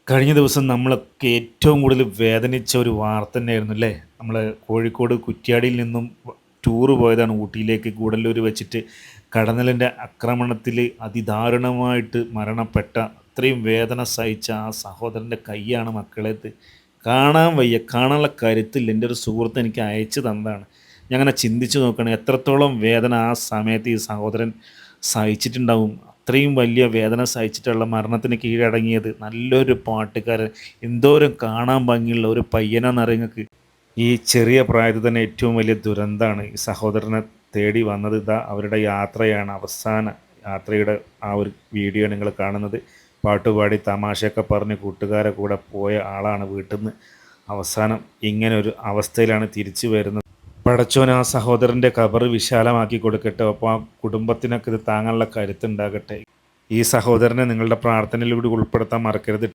കഴിഞ്ഞ ദിവസം നമ്മളൊക്കെ ഏറ്റവും കൂടുതൽ വേദനിച്ച ഒരു വാർത്ത തന്നെയായിരുന്നു അല്ലേ? നമ്മള് കോഴിക്കോട് കുറ്റ്യാടിയിൽ നിന്നും ടൂറ് പോയതാണ് ഊട്ടിയിലേക്ക്. ഗൂഡല്ലൂര് വെച്ചിട്ട് കടന്നലിൻ്റെ ആക്രമണത്തിൽ അതിദാരുണമായിട്ട് മരണപ്പെട്ട അത്രയും വേദന സഹിച്ച ആ സഹോദരൻ്റെ കയ്യാണ് മക്കളെ ഇത്. കാണാൻ വയ്യ. കാണാനുള്ള കരുത്തില്ല. എൻ്റെ ഒരു സുഹൃത്ത് എനിക്ക് അയച്ചു തന്നതാണ്. ഞാൻ അങ്ങനെ ചിന്തിച്ച് നോക്കുകയാണ് എത്രത്തോളം വേദന ആ സമയത്ത് ഈ സഹോദരൻ സഹിച്ചിട്ടുണ്ടാവും. അത്രയും വലിയ വേദന സഹിച്ചിട്ടുള്ള മരണത്തിന് കീഴടങ്ങിയത് നല്ലൊരു പാട്ടുകാരൻ, എന്തോരം കാണാൻ ഭംഗിയുള്ള ഒരു പയ്യനാണെന്നറിയോ ഇങ്ങക്ക്? ഈ ചെറിയ പ്രായത്തിൽ തന്നെ ഏറ്റവും വലിയ ദുരന്തമാണ് ഈ സഹോദരനെ തേടി വന്നത്. ഇതാ അവരുടെ യാത്രയാണ്. അവസാന യാത്രയുടെ ആ ഒരു വീഡിയോ നിങ്ങൾ കാണുന്നത്. പാട്ടുപാടി തമാശയൊക്കെ പറഞ്ഞ് കൂട്ടുകാരെ കൂടെ പോയ ആളാണ് വീട്ടിൽ നിന്ന് അവസാനം ഇങ്ങനൊരു അവസ്ഥയിലാണ് തിരിച്ചു വരുന്നത്. പടച്ചോൻ ആ സഹോദരൻ്റെ ഖബറ് വിശാലമാക്കി കൊടുക്കട്ടെ. ഒപ്പം ആ കുടുംബത്തിനൊക്കെ ഇത് താങ്ങാനുള്ള കരുത്തുണ്ടാകട്ടെ. ഈ സഹോദരനെ നിങ്ങളുടെ പ്രാർത്ഥനയിലൂടെ ഉൾപ്പെടുത്താൻ മറക്കരുത്.